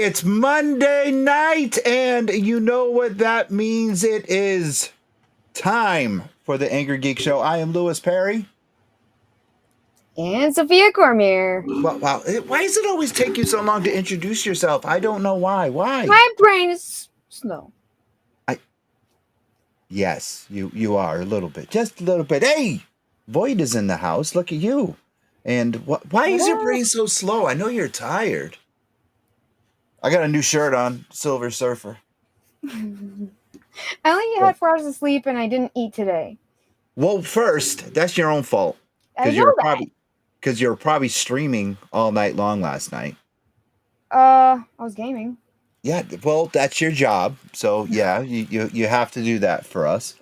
it's Monday night, and you know what that means. It is time for the Angry Geek Show. I am Louis Perry. And Sophia Cormier. Wow, why does it always take you so long to introduce yourself? I don't know why. Why? My brain is slow. Yes, you are a little bit. Just a little bit. Hey! Void is in the house. Look at you. And why is your brain so slow? I know you're tired. I got a new shirt on, Silver Surfer. I only had 4 hours of sleep and I didn't eat today. Well, first, that's your own fault. I know that. Because you were probably streaming all night long last night. I was gaming. Yeah, well, that's your job. So, yeah, you have to do that for us.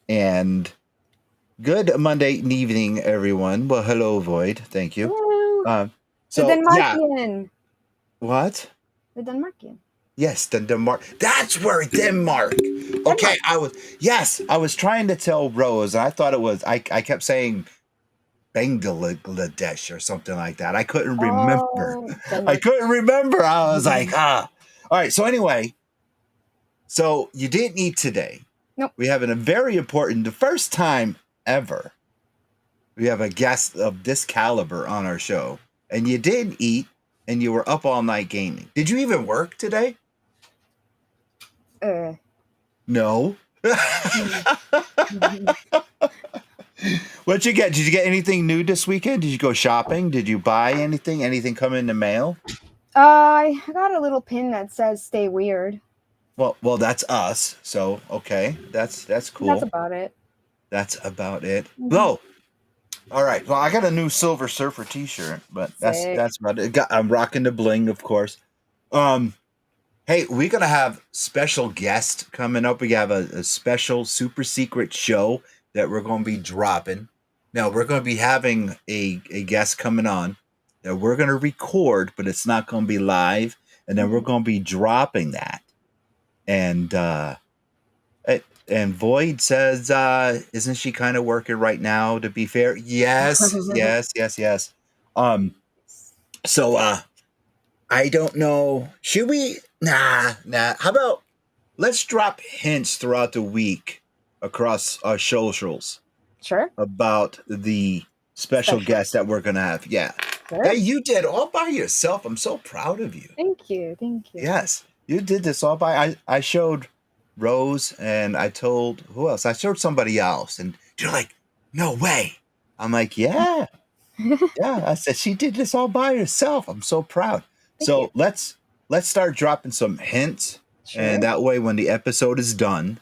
And good Monday evening, everyone. Well, hello, Void. Thank you. Hello. So, the Denmarkian. Yeah. What? The Denmarkian. Yes, the Denmark. That's where Denmark. Okay, I was trying to tell Rose, and I thought it was, I kept saying Bangladesh or something like that. I couldn't remember. I was like, All right, so anyway, so you didn't eat today. Nope. We have a very important, the first time ever, we have a guest of this caliber on our show, and you didn't eat, and you were up all night gaming. Did you even work today? No. What'd you get? Did you get anything new this weekend? Did you go shopping? Did you buy anything? Anything come in the mail? I got a little pin that says "Stay weird." Well, that's us. So okay, that's cool. That's about it. Mm-hmm. Oh, all right. Well, I got a new Silver Surfer T-shirt, but that's about it. I'm rocking the bling, of course. Hey, we're gonna have special guests coming up. We have a special super secret show that we're going to be dropping. Now, we're going to be having a guest coming on that we're going to record, but it's not going to be live. And then we're going to be dropping that. And Void says, isn't she kind of working right now, to be fair? Yes, yes. So, I don't know. Should we? Nah. How about let's drop hints throughout the week across our socials. Sure. About the special guest that we're going to have. Yeah. Sure. Hey, you did all by yourself. I'm so proud of you. Thank you. Yes. You did this all by. I showed Rose and I told who else? I showed somebody else and you're like, no way. I'm like, yeah. Yeah. I said, she did this all by herself. I'm so proud. Thank you. Let's start dropping some hints. Sure. And that way when the episode is done,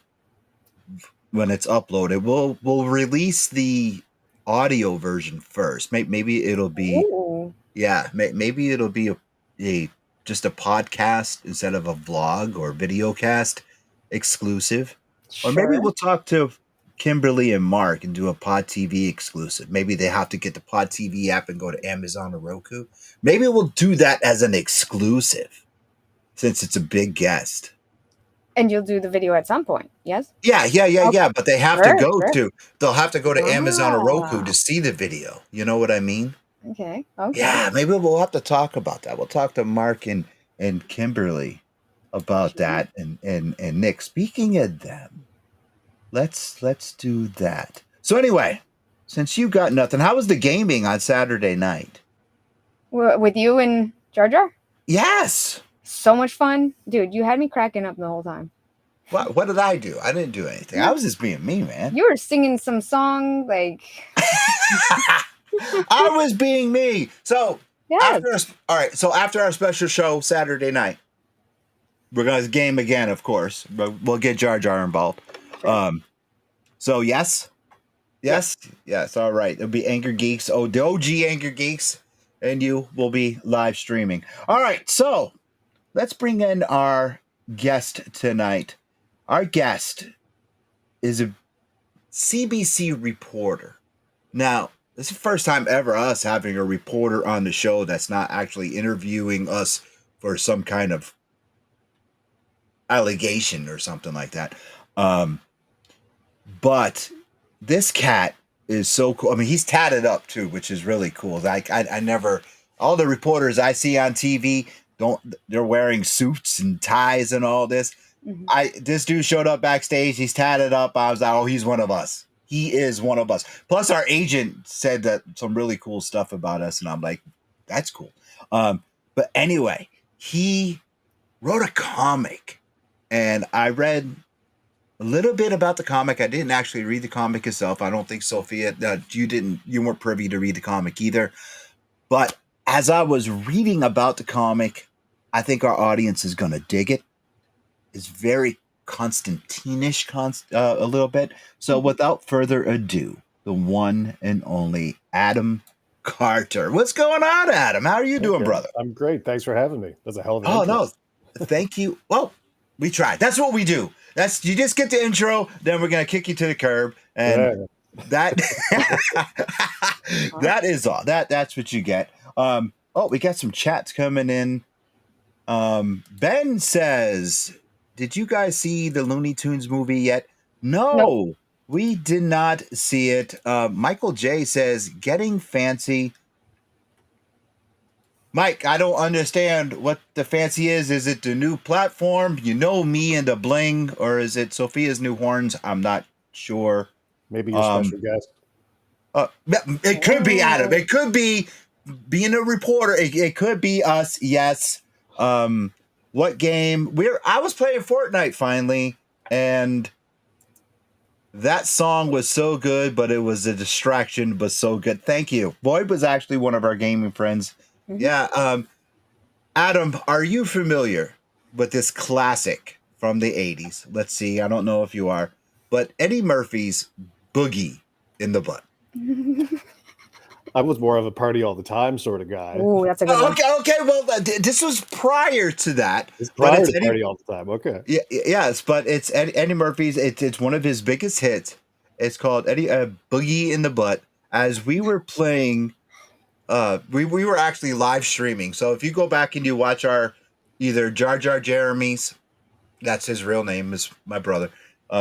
when it's uploaded, we'll release the audio version first. Maybe it'll be maybe it'll be a just a podcast instead of a vlog or video cast exclusive. Sure. Or maybe we'll talk to Kimberly and Mark and do a Pod TV exclusive. Maybe they have to get the Pod TV app and go to Amazon or Roku. Maybe we'll do that as an exclusive since it's a big guest. And you'll do the video at some point, yes? Yeah. But they have they'll have to go to Amazon or Roku to see the video. You know what I mean? Okay. Yeah, maybe we'll have to talk about that. We'll talk to Mark and Kimberly about that and Nick. Speaking of them, let's do that. So anyway, since you got nothing, how was the gaming on Saturday night? With you and Jar Jar? Yes. So much fun. Dude, you had me cracking up the whole time. What did I do? I didn't do anything. I was just being me, man. You were singing some song, like... I was being me. So, after our special show Saturday night, we're going to game again, of course. But we'll get Jar Jar involved. Sure. So, yes. All right. It'll be Angry Geeks. The OG Angry Geeks and you will be live streaming. All right. So, let's bring in our guest tonight. Our guest is a CBC reporter. Now, this is the first time ever us having a reporter on the show that's not actually interviewing us for some kind of allegation or something like that. But this cat is so cool. I mean, he's tatted up too, which is really cool. I never, all the reporters I see on TV, they're wearing suits and ties and all this. This dude showed up backstage. He's tatted up. I was like, oh, he's one of us. He is one of us. Plus, our agent said that some really cool stuff about us, and I'm like, that's cool. But anyway, he wrote a comic, and I read a little bit about the comic. I didn't actually read the comic itself. I don't think Sophia, you weren't privy to read the comic either. But as I was reading about the comic, I think our audience is going to dig it. It's very Constantine-ish, a little bit. So without further ado, the one and only Adam Carter. What's going on, Adam? How are you doing, brother? I'm great. Thanks for having me. That's a hell of an intro. No, thank you. Well, we tried. That's what we do. You just get the intro, then we're gonna kick you to the curb, and that that is all. That's what you get. We got some chats coming in. Ben says, did you guys see the Looney Tunes movie yet? No, nope. We did not see it. Michael J says, getting fancy. Mike, I don't understand what the fancy is. Is it the new platform? You know me and the bling, or is it Sophia's new horns? I'm not sure. Maybe your special guest. It could be Adam. It could be being a reporter. It could be us. Yes. What game? I was playing Fortnite finally, and that song was so good, but it was a distraction, but so good. Thank you. Boyd was actually one of our gaming friends. Yeah. Adam, are you familiar with this classic from the 80s? Let's see. I don't know if you are, but Eddie Murphy's Boogie in the Butt. I was more of a party all the time sort of guy. Oh, that's a good one. Okay. Well, this was prior to that. It's prior to party all the time. Okay. Yeah. Yes, but it's Eddie Murphy's. It's one of his biggest hits. It's called Boogie in the Butt. As we were playing, we were actually live streaming. So if you go back and you watch our either Jar Jar Jeremy's, that's his real name, is my brother.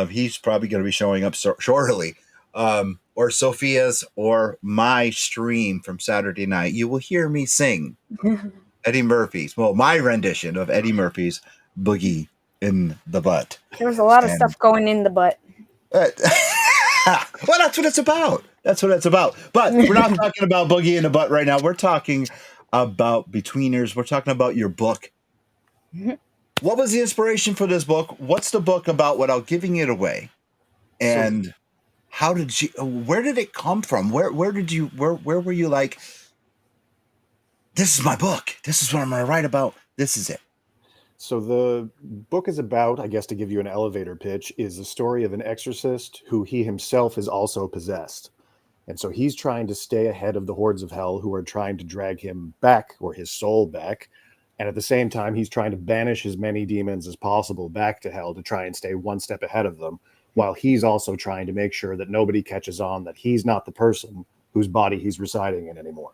He's probably going to be showing up shortly. Or Sophia's, or my stream from Saturday night, you will hear me sing Eddie Murphy's. Well, my rendition of Eddie Murphy's Boogie in the Butt. There was a lot of stuff going in the butt. Well, that's what it's about. That's what it's about. But we're not talking about Boogie in the Butt right now. We're talking about Betweeners. We're talking about your book. What was the inspiration for this book? What's the book about without giving it away? And where did it come from? Where were you like, this is my book. This is what I'm going to write about. This is it. So the book is about, I guess, to give you an elevator pitch, is the story of an exorcist who he himself is also possessed. And so he's trying to stay ahead of the hordes of hell who are trying to drag him back, or his soul back. And at the same time, he's trying to banish as many demons as possible back to hell to try and stay one step ahead of them, while he's also trying to make sure that nobody catches on that he's not the person whose body he's residing in anymore.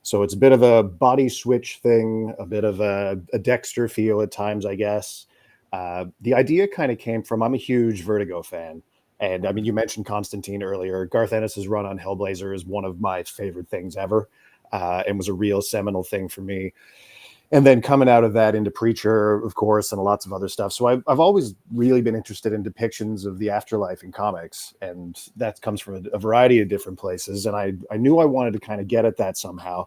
So it's a bit of a body switch thing, a bit of a Dexter feel at times, I guess. The idea kind of came from, I'm a huge Vertigo fan. And I mean, you mentioned Constantine earlier. Garth Ennis's run on Hellblazer is one of my favorite things ever, and was a real seminal thing for me. And then coming out of that into Preacher, of course, and lots of other stuff. So I've always really been interested in depictions of the afterlife in comics. And that comes from a variety of different places. And I knew I wanted to kind of get at that somehow.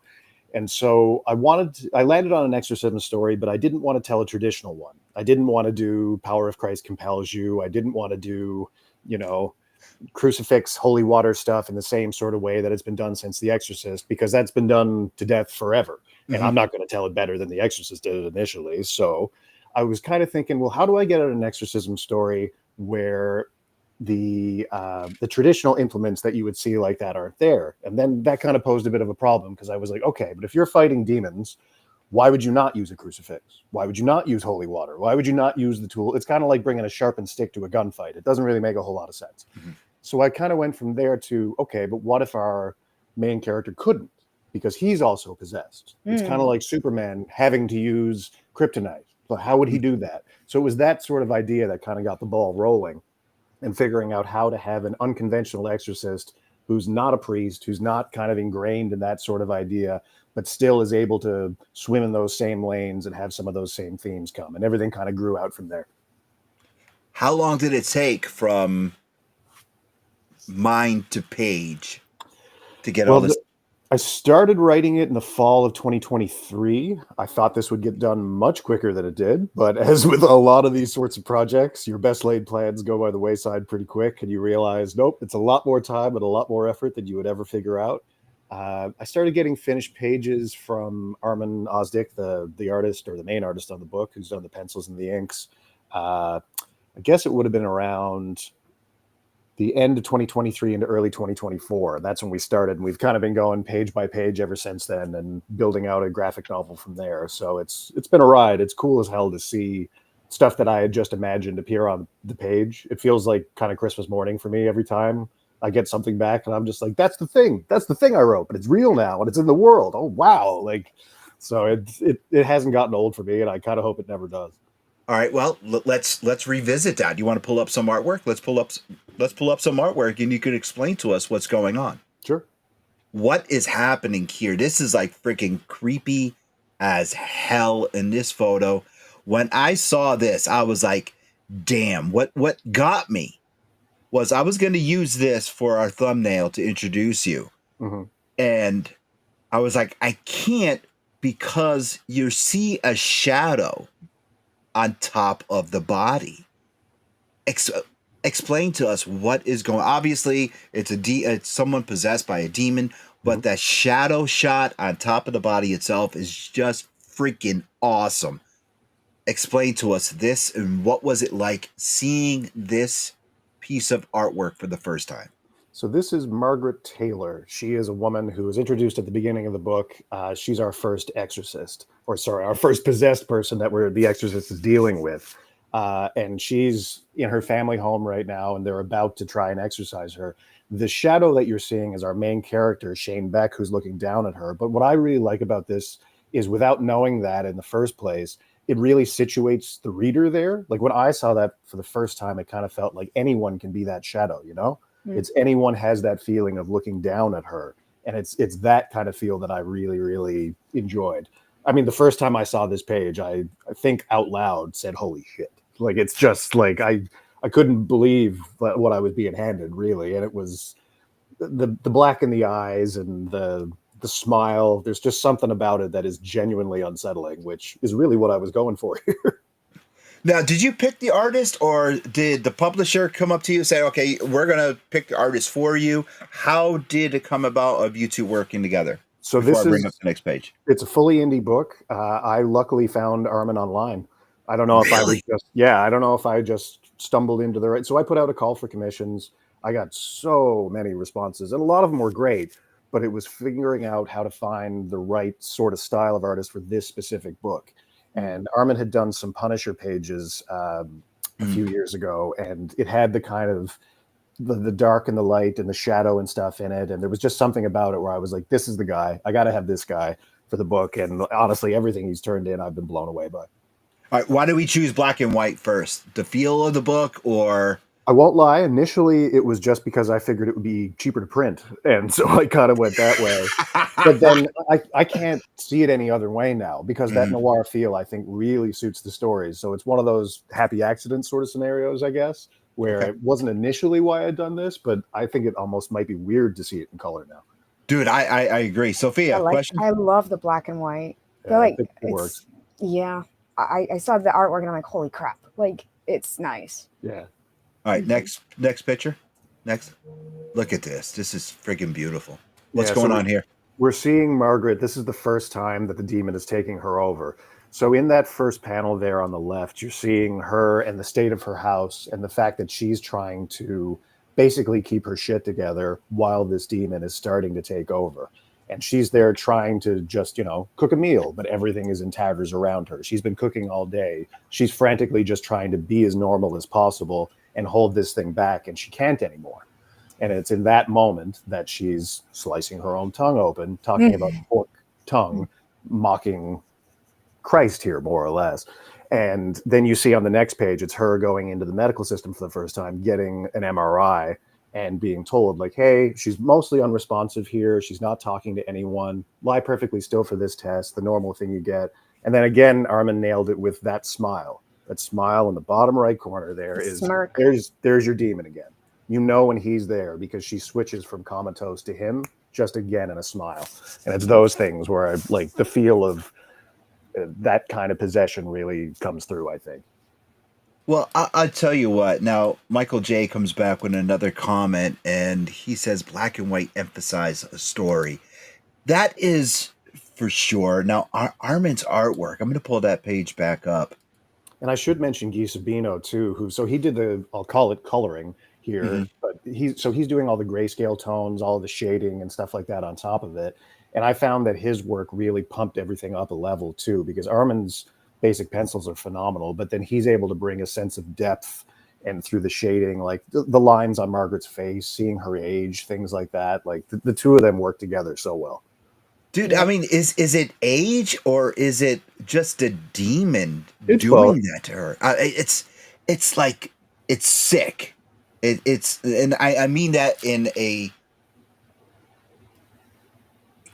And so I landed on an exorcism story, but I didn't want to tell a traditional one. I didn't want to do Power of Christ Compels You. I didn't want to do, crucifix, holy water stuff in the same sort of way that it's been done since The Exorcist, because that's been done to death forever. And I'm not going to tell it better than The Exorcist did it initially. So I was kind of thinking, well, how do I get at an exorcism story where the traditional implements that you would see like that aren't there? And then that kind of posed a bit of a problem, because I was like, okay, but if you're fighting demons, why would you not use a crucifix? Why would you not use holy water? Why would you not use the tool? It's kind of like bringing a sharpened stick to a gunfight. It doesn't really make a whole lot of sense. So I kind of went from there to, okay, but what if our main character couldn't? Because he's also possessed. It's kind of like Superman having to use kryptonite. So how would he do that? So it was that sort of idea that kind of got the ball rolling, and figuring out how to have an unconventional exorcist who's not a priest, who's not kind of ingrained in that sort of idea, but still is able to swim in those same lanes and have some of those same themes come. And everything kind of grew out from there. How long did it take from mind to page to get all this? I started writing it in the fall of 2023. I thought this would get done much quicker than it did, but as with a lot of these sorts of projects, your best laid plans go by the wayside pretty quick, and you realize, nope, it's a lot more time and a lot more effort than you would ever figure out. I started getting finished pages from Armin Osdick, the artist or the main artist on the book, who's done the pencils and the inks. I guess it would have been around the end of 2023 into early 2024. That's when we started, and we've kind of been going page by page ever since then and building out a graphic novel from there. So it's been a ride. It's cool as hell to see stuff that I had just imagined appear on the page. It feels like kind of Christmas morning for me every time I get something back and I'm just like, that's the thing I wrote, but it's real now and it's in the world. Oh, wow. Like, so it hasn't gotten old for me, and I kind of hope it never does. All right, well, let's revisit that. You want to pull up some artwork? Let's pull up some artwork, and you could explain to us what's going on. Sure. What is happening here? This is like freaking creepy as hell in this photo. When I saw this, I was like, damn, what got me was I was going to use this for our thumbnail to introduce you. Mm-hmm. And I was like, I can't, because you see a shadow on top of the body. Explain to us what is going on. Obviously, it's someone possessed by a demon, but that shadow shot on top of the body itself is just freaking awesome. Explain to us this, and what was it like seeing this piece of artwork for the first time? So this is Margaret Taylor. She is a woman who was introduced at the beginning of the book. She's our first exorcist, our first possessed person that the Exorcist is dealing with. And she's in her family home right now, and they're about to try and exorcise her. The shadow that you're seeing is our main character, Shane Beck, who's looking down at her. But what I really like about this is, without knowing that in the first place, it really situates the reader there. Like when I saw that for the first time, it kind of felt like anyone can be that shadow, you know? It's anyone has that feeling of looking down at her. And it's that kind of feel that I really, really enjoyed. I mean, the first time I saw this page, I think out loud said, holy shit. Like, it's just like, I couldn't believe what I was being handed, really. And it was the black in the eyes and the smile. There's just something about it that is genuinely unsettling, which is really what I was going for here. Now, did you pick the artist, or did the publisher come up to you and say, okay, we're going to pick the artist for you? How did it come about of you two working together? So bring up the next page. It's a fully indie book. I luckily found Armin online. I don't know if I don't know if I just stumbled into the right. So I put out a call for commissions. I got so many responses, and a lot of them were great, but it was figuring out how to find the right sort of style of artist for this specific book. And Armin had done some Punisher pages a few years ago, and it had the kind of the dark and the light and the shadow and stuff in it. And there was just something about it where I was like, this is the guy. I got to have this guy for the book. And honestly, everything he's turned in, I've been blown away by. All right, why do we choose black and white first? The feel of the book, or? I won't lie. Initially, it was just because I figured it would be cheaper to print. And so I kind of went that way. But then I can't see it any other way now, because that noir feel, I think, really suits the stories. So it's one of those happy accident sort of scenarios, I guess, where it wasn't initially why I'd done this, but I think it almost might be weird to see it in color now. Dude, I agree. Sophia, question? I love the black and white. Yeah, like, I think it works. Yeah. I saw the artwork and I'm like, holy crap. Like, it's nice. Yeah. All right, next picture. Next. Look at this. This is freaking beautiful. What's going on here? We're seeing Margaret. This is the first time that the demon is taking her over. So in that first panel there on the left, you're seeing her and the state of her house and the fact that she's trying to basically keep her shit together while this demon is starting to take over. And she's there trying to just, cook a meal, but everything is in tatters around her. She's been cooking all day. She's frantically just trying to be as normal as possible and hold this thing back, and she can't anymore. And it's in that moment that she's slicing her own tongue open, talking about pork tongue, mocking Christ here, more or less. And then you see on the next page, it's her going into the medical system for the first time, getting an MRI, and being told like, hey, she's mostly unresponsive here. She's not talking to anyone. Lie perfectly still for this test, the normal thing you get. And then again, Armin nailed it with that smile. That smile in the bottom right corner there is Smirk. there's your demon again. You know when he's there because she switches from comatose to him just again in a smile. And it's those things where I like the feel of that kind of possession really comes through, I think. Well, I'll tell you what. Now, Michael J comes back with another comment, and he says black and white emphasize a story. That is for sure. Now, Armin's artwork, I'm going to pull that page back up. And I should mention Guy Sabino too, so he did the, I'll call it coloring here, Mhm. but he's doing all the grayscale tones, all the shading and stuff like that on top of it. And I found that his work really pumped everything up a level too, because Armin's basic pencils are phenomenal, but then he's able to bring a sense of depth and through the shading, like the lines on Margaret's face, seeing her age, things like that. Like the two of them work together so well. Dude, I mean, is it age or is it just a demon It's doing both. that to her? It's like it's sick. And I mean that in a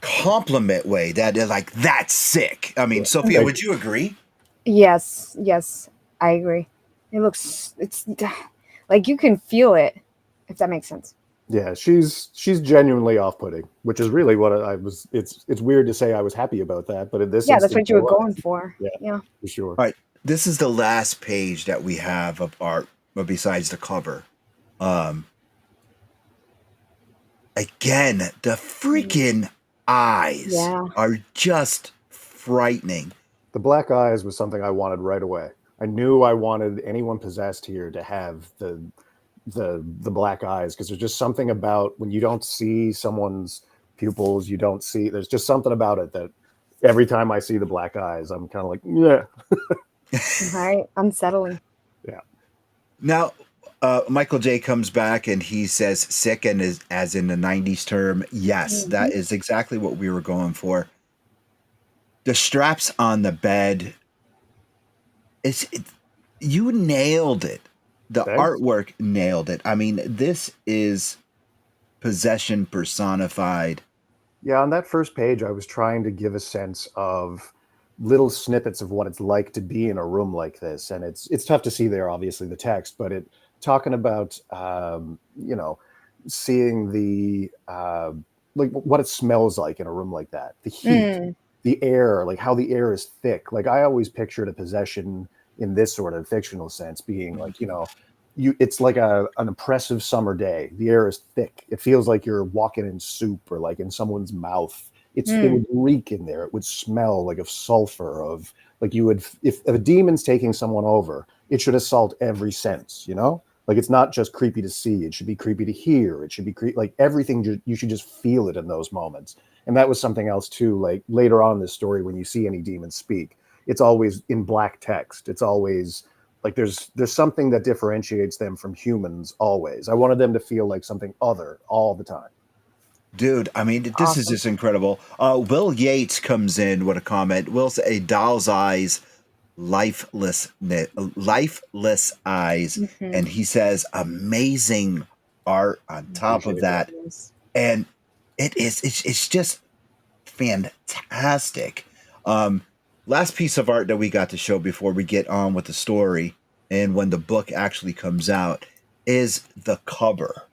compliment way. That is like that's sick. I mean, Yeah. Sophia, would you agree? Yes, I agree. It's like you can feel it, if that makes sense. Yeah, she's genuinely off-putting, which is really what I was. It's weird to say I was happy about that, but in this Yeah, that's instance, what you I were was. going for. Yeah, Yeah. for sure. All right, this is the last page that we have of art, but besides the cover. Again, the freaking eyes Yeah. are just frightening. The black eyes was something I wanted right away. I knew I wanted anyone possessed here to have the black eyes because there's just something about when you don't see someone's pupils, you don't see. There's just something about it that every time I see the black eyes, I'm kind of like, yeah. Right. Unsettling. Yeah. Now, Michael J comes back and he says sick, and is as in the 90s term. Yes, that is exactly what we were going for. The straps on the bed, you nailed it. The Thanks. artwork nailed it. I mean, this is possession personified. Yeah, on that first page, I was trying to give a sense of little snippets of what it's like to be in a room like this, and it's tough to see there, obviously, the text, but it talking about seeing the like what it smells like in a room like that, the heat, the air, like how the air is thick. Like I always pictured a possession in this sort of fictional sense being like it's like an oppressive summer day. The air is thick. It feels like you're walking in soup or like in someone's mouth. It would reek in there. It would smell like of sulfur, of like you would if a demon's taking someone over, it should assault every sense, Like it's not just creepy to see, it should be creepy to hear. It should be like everything, you should just feel it in those moments. And that was something else too, like later on in this story when you see any demons speak, it's always in black text. It's always like there's something that differentiates them from humans always. I wanted them to feel like something other all the time. Dude, I mean, this is Awesome. just incredible. Will Yates comes in with a comment. Will say a doll's eyes, lifeless eyes, and he says amazing art on top of that, and it's just fantastic. Last piece of art that we got to show before we get on with the story and when the book actually comes out is the cover.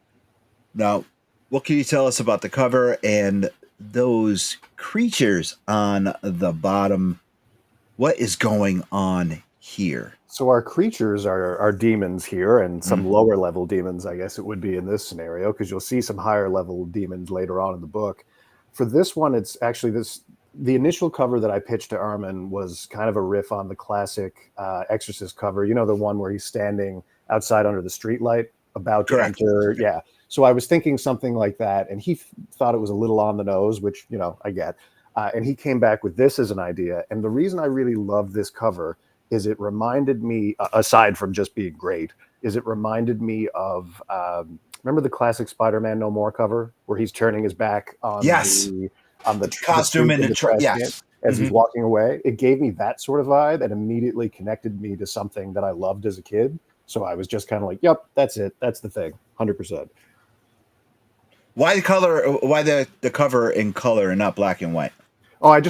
Now, what can you tell us about the cover and those creatures on the bottom? What is going on here? So our creatures are demons here, and some lower level demons, I guess it would be in this scenario, because you'll see some higher level demons later on in the book. For this one, it's actually the initial cover that I pitched to Armin was kind of a riff on the classic Exorcist cover. The one where he's standing outside under the streetlight about to enter. Yeah. So I was thinking something like that, and he thought it was a little on the nose, which, I get. And he came back with this as an idea. And the reason I really love this cover is it reminded me, aside from just being great, is it reminded me of, remember the classic Spider-Man No More cover where he's turning his back on the costume in the truck, as he's walking away. It gave me that sort of vibe and immediately connected me to something that I loved as a kid. So I was just kind of like, yep, that's it. That's the thing. 100%. Why the color? Why the cover in color and not black and white? Oh, I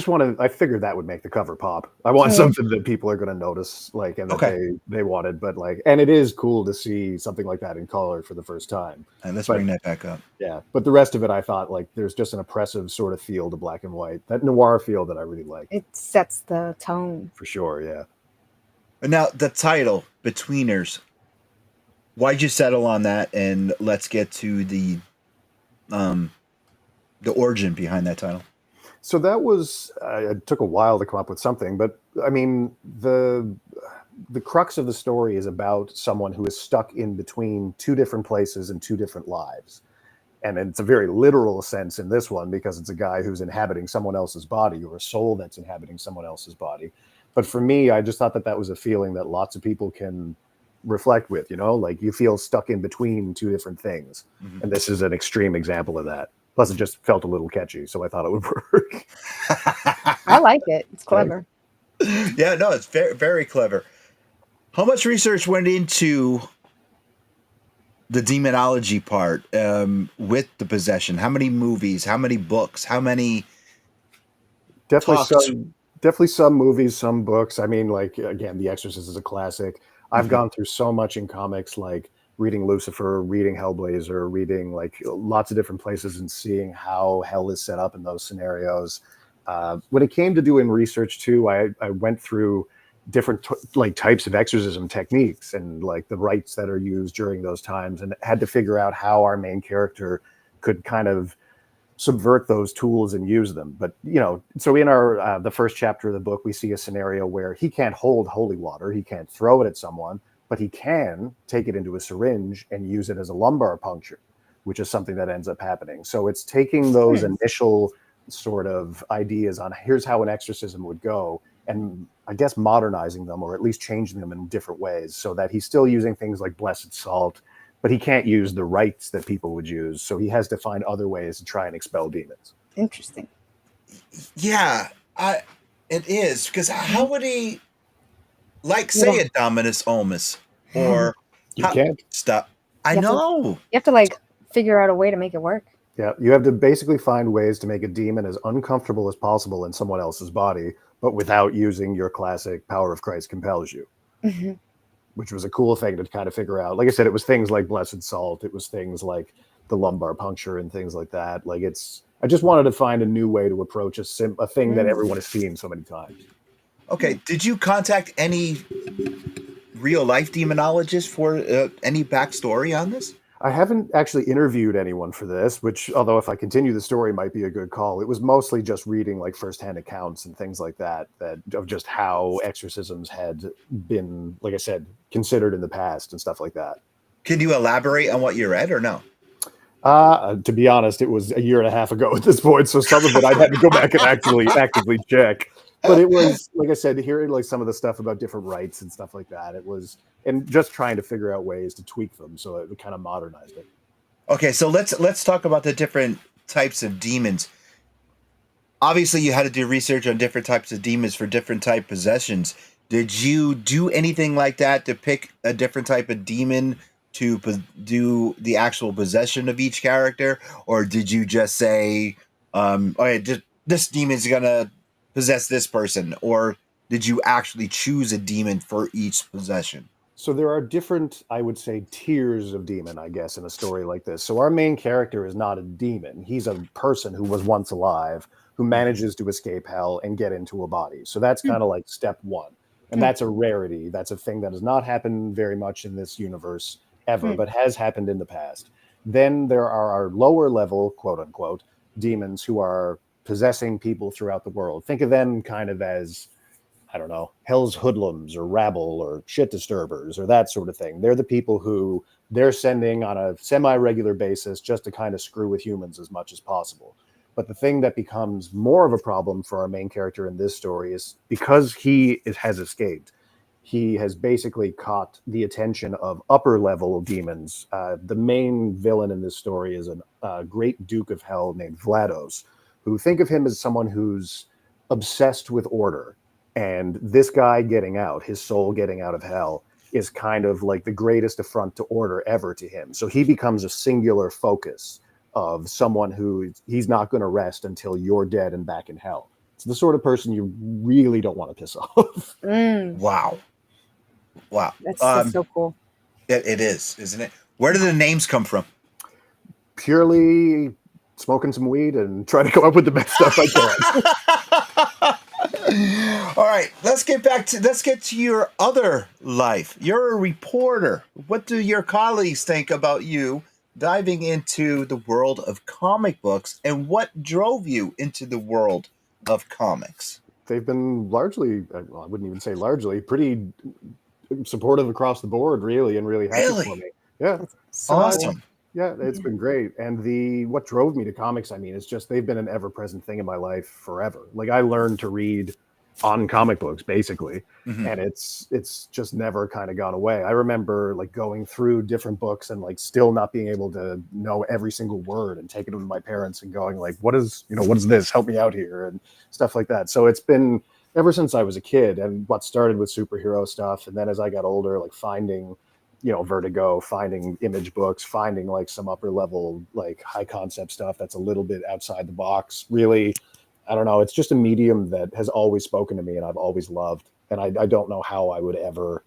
figured that would make the cover pop. I want something that people are going to notice, like, and that Okay. they wanted. But like, and it is cool to see something like that in color for the first time. And let's But bring that back up. yeah, but the rest of it, I thought like there's just an oppressive sort of feel to black and white, that noir feel that I really like It sets the tone. for sure. Yeah. And now the title, Betweeners. Why'd you settle on that? And let's get to the origin behind that title. So that was it took a while to come up with something, but I mean the crux of the story is about someone who is stuck in between two different places and two different lives. And it's a very literal sense in this one because it's a guy who's inhabiting someone else's body or a soul that's inhabiting someone else's body. But for me, I just thought that that was a feeling that lots of people can reflect with, you know, like you feel stuck in between two different things. Mm-hmm. And this is an extreme example of that. Plus, it just felt a little catchy, so I thought it would work. I like it. It's clever. Yeah, no, it's very, very clever. How much research went into the demonology part with the possession? How many movies? How many books? How many Definitely talks? definitely some movies, some books. I mean, like again, The Exorcist is a classic. I've Mhm. gone through so much in comics, like reading Lucifer, reading Hellblazer, reading like lots of different places and seeing how hell is set up in those scenarios. When it came to doing research too, I went through different like types of exorcism techniques and like the rites that are used during those times, and had to figure out how our main character could kind of subvert those tools and use them. But you know, so in our the first chapter of the book, we see a scenario where he can't hold holy water, he can't throw it at someone, but he can take it into a syringe and use it as a lumbar puncture, which is something that ends up happening. So it's taking those initial sort of ideas on here's how an exorcism would go, and I guess modernizing them or at least changing them in different ways so that he's still using things like blessed salt, but he can't use the rites that people would use. So he has to find other ways to try and expel demons. Interesting. Yeah, it is because how would he like say a Dominus Olmus or You can't. stop? I You have to- know. You have to like figure out a way to make it work. Yeah, you have to basically find ways to make a demon as uncomfortable as possible in someone else's body, but without using your classic power of Christ compels you, which was a cool thing to kind of figure out. Like I said, it was things like blessed salt. It was things like the lumbar puncture and things like that. Like I just wanted to find a new way to approach a thing that everyone has seen so many times. Okay, did you contact any real life demonologists for any backstory on this? I haven't actually interviewed anyone for this, which, although if I continue the story, might be a good call. It was mostly just reading like firsthand accounts and things like that of just how exorcisms had been, like I said, considered in the past and stuff like that. Can you elaborate on what you read or no? To be honest, it was a year and a half ago at this point, so some of it I'd had to go back and actively check. But it was, like I said, hearing like some of the stuff about different rites and stuff like that. It was, and just trying to figure out ways to tweak them so it kind of modernized it. Okay, so let's talk about the different types of demons. Obviously, you had to do research on different types of demons for different type possessions. Did you do anything like that to pick a different type of demon to do the actual possession of each character, or did you just say, "Okay, this demon's gonna possess this person," or did you actually choose a demon for each possession? So there are different, I would say, tiers of demon, I guess, in a story like this. So our main character is not a demon. He's a person who was once alive, who manages to escape hell and get into a body. So that's kind of like step one. And that's a rarity. That's a thing that has not happened very much in this universe ever, but has happened in the past. Then there are our lower level, quote unquote, demons who are possessing people throughout the world. Think of them kind of as, I don't know, hell's hoodlums or rabble or shit disturbers or that sort of thing. They're the people who they're sending on a semi-regular basis just to kind of screw with humans as much as possible. But the thing that becomes more of a problem for our main character in this story is because he has escaped, he has basically caught the attention of upper level demons. The main villain in this story is a great Duke of Hell named Vlados, who think of him as someone who's obsessed with order. And this guy getting out, his soul getting out of hell, is kind of like the greatest affront to order ever to him. So he becomes a singular focus of someone who he's not going to rest until you're dead and back in hell. It's the sort of person you really don't want to piss off. Wow. That's so cool. It is, isn't it? Where do the names come from? Purely smoking some weed and trying to come up with the best stuff I can. All right, let's get to your other life. You're a reporter. What do your colleagues think about you diving into the world of comic books, and what drove you into the world of comics? They've been largely, well, I wouldn't even say largely, pretty supportive across the board, really, and really happy for me. Yeah. So Awesome. Yeah, it's been great. And what drove me to comics, I mean, it's just they've been an ever-present thing in my life forever. Like I learned to read on comic books, basically, and it's just never kind of gone away. I remember like going through different books and like still not being able to know every single word, and taking them to my parents and going like, what is this? Help me out here, and stuff like that. So it's been ever since I was a kid, and what started with superhero stuff, and then as I got older, like finding Vertigo, finding Image books, finding like some upper level, like high concept stuff that's a little bit outside the box. Really, I don't know. It's just a medium that has always spoken to me and I've always loved. And I don't know how I would ever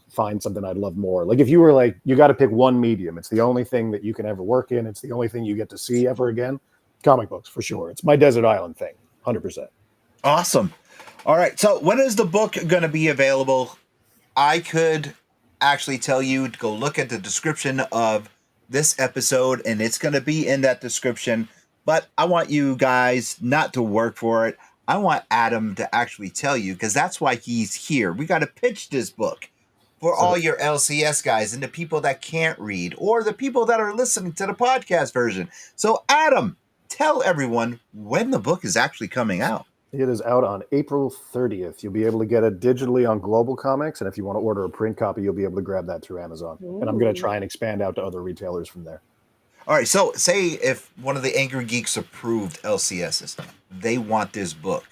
find something I'd love more. Like if you were like, you got to pick one medium, it's the only thing that you can ever work in, it's the only thing you get to see ever again. Comic books, for sure. It's my desert island thing, 100%. Awesome. All right. So when is the book going to be available? I could actually tell you to go look at the description of this episode, and it's going to be in that description. But I want you guys not to work for it. I want Adam to actually tell you, because that's why he's here. We got to pitch this book for all your LCS guys and the people that can't read, or the people that are listening to the podcast version. So Adam, tell everyone when the book is actually coming out. It is out on April 30th. You'll be able to get it digitally on Global Comics, and if you want to order a print copy, you'll be able to grab that through Amazon. Ooh. And I'm going to try and expand out to other retailers from there. All right, so say if one of the Angry Geeks approved LCSs, they want this book,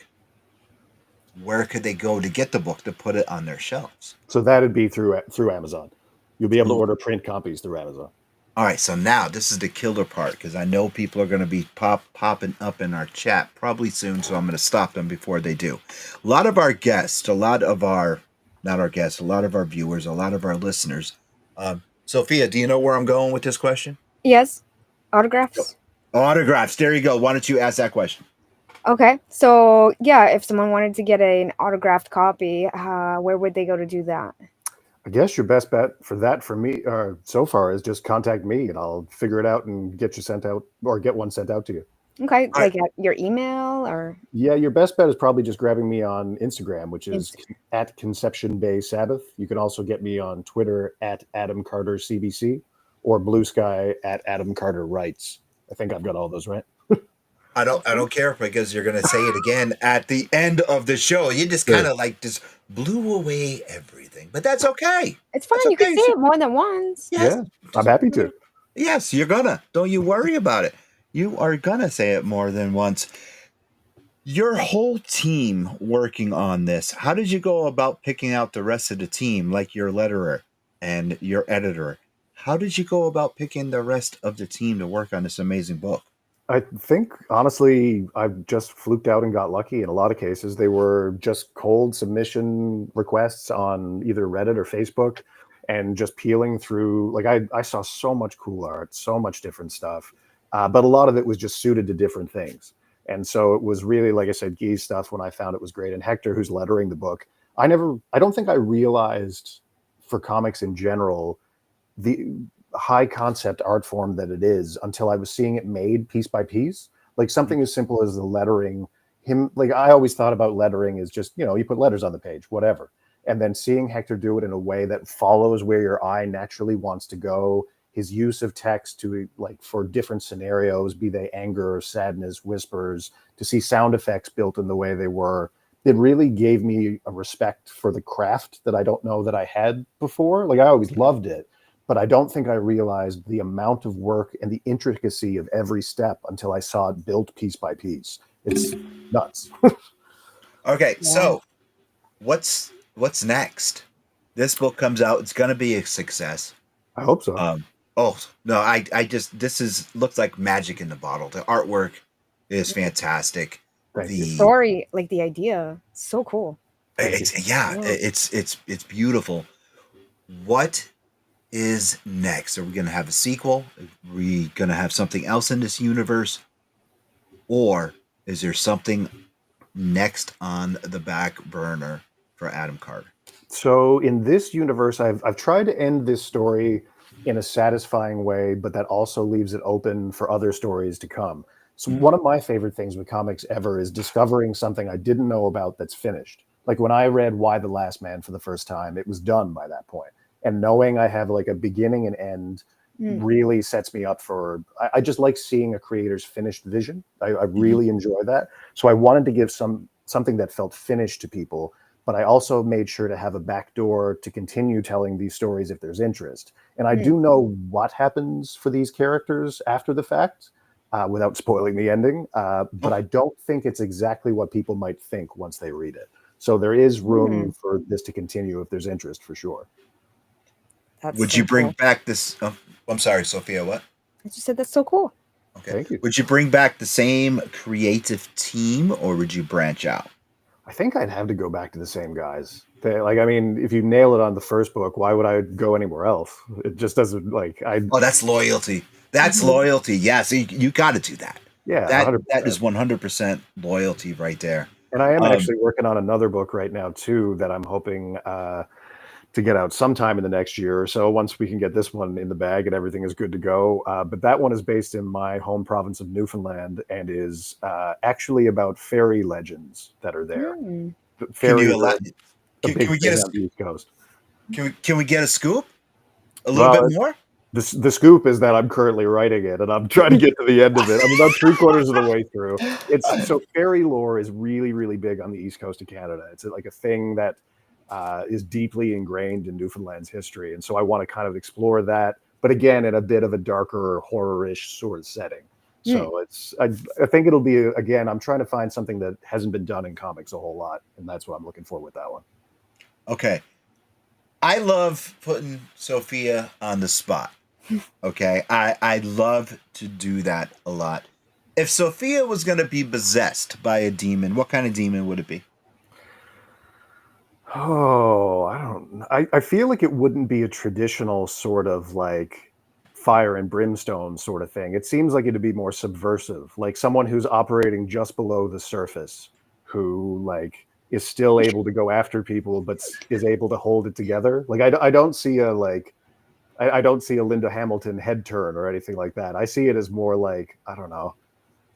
where could they go to get the book to put it on their shelves? So that'd be through Amazon. You'll be able to order print copies through Amazon. All right, so now this is the killer part, because I know people are going to be popping up in our chat probably soon, so I'm going to stop them before they do. A lot of our guests, a lot of our viewers, a lot of our listeners. Sophia, do you know where I'm going with this question? Yes. Autographs? Autographs. There you go. Why don't you ask that question? Okay. So, yeah, if someone wanted to get an autographed copy, where would they go to do that? I guess your best bet for that for me so far is just contact me and I'll figure it out and get you sent out, or get one sent out to you. Okay. Like at your email or? Yeah, your best bet is probably just grabbing me on Instagram, which is at Conception Bay Sabbath. You can also get me on Twitter at Adam Carter CBC, or Blue Sky at Adam Carter Writes. I think I've got all those right. I don't care, because you're going to say it again at the end of the show. You just kind of like just blew away everything, but that's okay. It's fine. You can say it more than once. Yes. Yeah, I'm happy to. Yes, you're gonna. Don't you worry about it. You are gonna say it more than once. Your whole team working on this, how did you go about picking out the rest of the team, like your letterer and your editor? How did you go about picking the rest of the team to work on this amazing book? I think, honestly, I've just fluked out and got lucky. In a lot of cases, they were just cold submission requests on either Reddit or Facebook, and just peeling through. Like, I saw so much cool art, so much different stuff, but a lot of it was just suited to different things. And so it was really, like I said, Guy's stuff when I found it was great. And Hector, who's lettering the book, I don't think I realized, for comics in general, the high concept art form that it is until I was seeing it made piece by piece. Like something as simple as the lettering. Like I always thought about lettering as just, you put letters on the page, whatever. And then seeing Hector do it in a way that follows where your eye naturally wants to go, his use of text to, like, for different scenarios, be they anger, sadness, whispers, to see sound effects built in the way they were, it really gave me a respect for the craft that I don't know that I had before. Like I always loved it, but I don't think I realized the amount of work and the intricacy of every step until I saw it built piece by piece. It's nuts. Okay, so what's next? This book comes out. It's going to be a success. I hope so. Oh no, I just looks like magic in the bottle. The artwork is fantastic. Thank you. The The story, like the idea, so cool. Thank you. it's yeah, Yeah. it's beautiful. What is next? Are we gonna have a sequel? Are we gonna have something else in this universe? Or is there something next on the back burner for Adam Carter? So in this universe, I've tried to end this story in a satisfying way, but that also leaves it open for other stories to come. So Mhm. one of my favorite things with comics ever is discovering something I didn't know about that's finished. Like when I read Why the Last Man for the first time, it was done by that point. And knowing I have like a beginning and end Mm. really sets me up for I just like seeing a creator's finished vision. I Mhm. really enjoy that. So I wanted to give something that felt finished to people, but I also made sure to have a backdoor to continue telling these stories if there's interest. And I Mm. do know what happens for these characters after the fact, without spoiling the ending. But Oh, I don't think it's exactly what people might think once they read it. So there is room Mm. for this to continue if there's interest, for sure. That's would you so bring cool. back this? Oh, I'm sorry, Sophia. What? I just said that's so cool. Okay. Thank you. Would you bring back the same creative team, or would you branch out? I think I'd have to go back to the same guys. Like, I mean, if you nail it on the first book, why would I go anywhere else? It just doesn't like I. Oh, that's loyalty. That's Mhm. loyalty. Yeah, so you got to do that. Yeah, That 100%. is 100% loyalty right there. And I am Um, actually working on another book right now too that I'm hoping to get out sometime in the next year or so. Once we can get this one in the bag and everything is good to go. But that one is based in my home province of Newfoundland and is actually about fairy legends that are there. Mm. can you Fairies are allow? a Can big we get thing a? on the East Coast. Can we get a scoop? A little bit Well, more? the scoop is that I'm currently writing it and I'm trying to get to the end of it. I'm about three-quarters of the way through. It's so fairy lore is really, really big on the East Coast of Canada. It's like a thing that is deeply ingrained in Newfoundland's history. And so I want to kind of explore that, but again, in a bit of a darker, horror-ish sort of setting. Mm. So I think it'll be, again, I'm trying to find something that hasn't been done in comics a whole lot. And that's what I'm looking for with that one. Okay. I love putting Sophia on the spot. Okay. I love to do that a lot. If Sophia was going to be possessed by a demon, what kind of demon would it be? Oh, I don't. I feel like it wouldn't be a traditional sort of like fire and brimstone sort of thing. It seems like it'd be more subversive, like someone who's operating just below the surface, who like is still able to go after people, but is able to hold it together. Like I don't see a like I don't see a Linda Hamilton head turn or anything like that. I see it as more like I don't know,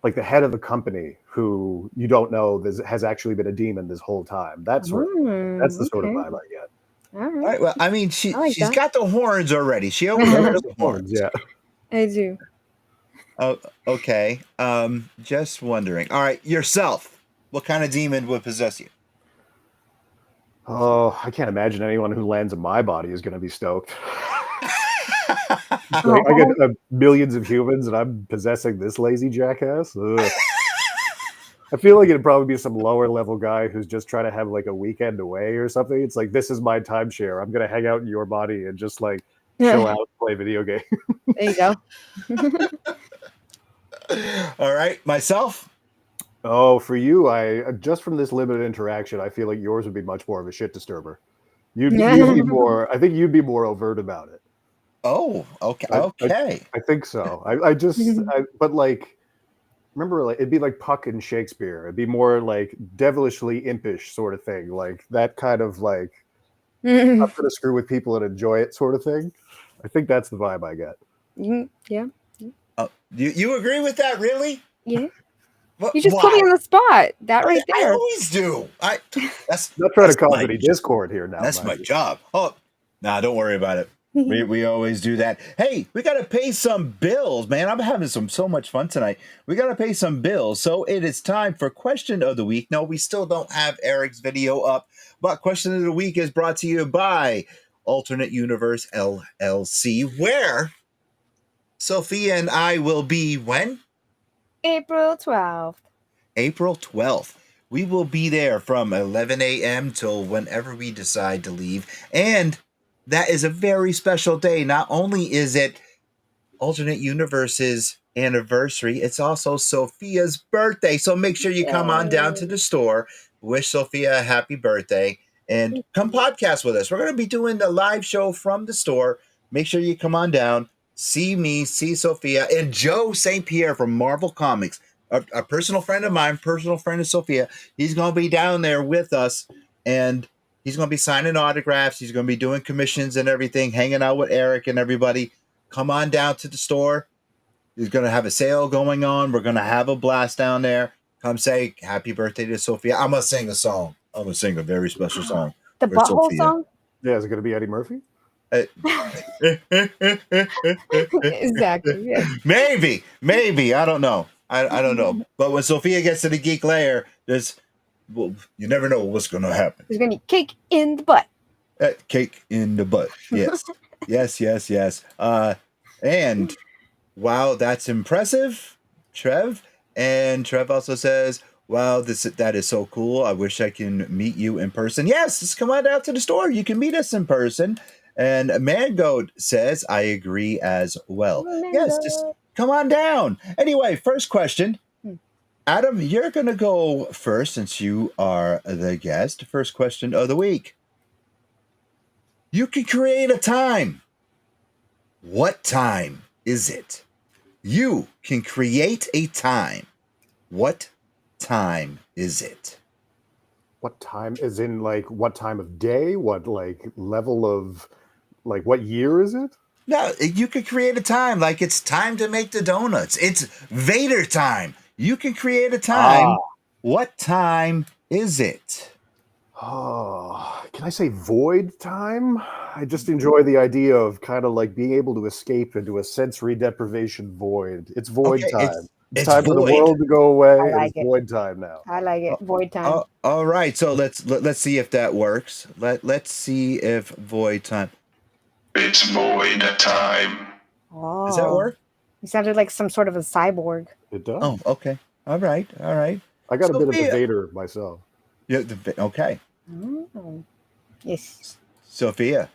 like the head of a company who you don't know has actually been a demon this whole time. That sort of thing. That's the sort of Okay. vibe I get. All All right. right. Well, I mean, I like she's that. got the horns already. She always Got wears the the horns, horns. yeah. I do. Oh, okay. Just wondering. All right, yourself. What kind of demon would possess you? Oh, I can't imagine anyone who lands in my body is going to be stoked. Like I get Oh. millions of humans, and I'm possessing this lazy jackass. Ugh. I feel like it'd probably be some lower level guy who's just trying to have like a weekend away or something. It's like this is my timeshare. I'm gonna hang out in your body and just like chill Yeah. out, play video games. There you go. All right, myself. Oh, for you, I just from this limited interaction, I feel like yours would be much more of a shit disturber. You'd be more. I think you'd be more overt about it. Oh, okay, I I, okay. I think so. But like remember, like it'd be like Puck and Shakespeare. It'd be more like devilishly impish sort of thing, like that kind of like I'm gonna screw with people and enjoy it sort of thing. I think that's the vibe I get. Yeah. You agree with that? Really? Yeah. What? You just put me Why? on the spot. That I, right I there. always do. That's Not trying to that's cause my any discord here now, that's my mind you. job. Oh, nah, don't worry about it. We always do that. Hey, we gotta pay some bills, man. I'm having so much fun tonight. We gotta pay some bills. So it is time for question of the week. No, we still don't have Eric's video up, but question of the week is brought to you by Alternate Universe LLC, where Sophia and I will be when? April 12th. April 12th. We will be there from 11 a.m. till whenever we decide to leave. And that is a very special day. Not only is it alternate universe's anniversary. It's also Sophia's birthday. So make sure you come on down to the store, wish Sophia a happy birthday, and come podcast with us. We're going to be doing the live show from the store. Make sure you come on down, see me, see Sophia, and Joe St. Pierre from Marvel Comics, a personal friend of mine, personal friend of Sophia. He's going to be down there with us, and he's going to be signing autographs. He's going to be doing commissions and everything, hanging out with Eric and everybody. Come on down to the store. He's going to have a sale going on. We're going to have a blast down there. Come say happy birthday to Sophia. I'm going to sing a song. I'm going to sing a very special song. The for butthole Sophia. song? Yeah, is it going to be Eddie Murphy? Exactly. Yeah. Maybe. I don't know. I don't know. But when Sophia gets to the geek lair, well, you never know what's going to happen. There's going to be cake in the butt. Cake in the butt. Yes. yes. And wow, that's impressive, Trev. And Trev also says, wow, that is so cool. I wish I can meet you in person. Yes, just come on out to the store. You can meet us in person. And Mangoat says, I agree as well. Yes, just come on down. Anyway, first question. Adam, you're going to go first since you are the guest. First question of the week. You can create a time. What time is it? You can create a time. What time is it? What time is in like what time of day? What like level of like what year is it? No, you can create a time like it's time to make the donuts. It's Vader time. You can create a time. What time is it? Oh, can I say void time? I just enjoy the idea of kind of like being able to escape into a sensory deprivation void. It's void time. It's time for the world to go away. It's void time now. I like it. Void time. All right. So let's see if that works. Let's see if void time. It's void time. Oh. Does that work? You sounded like some sort of a cyborg. It does. Oh, okay. All right. I got a bit of a Vader myself. Yeah. Okay. Oh. Yes. Sophia,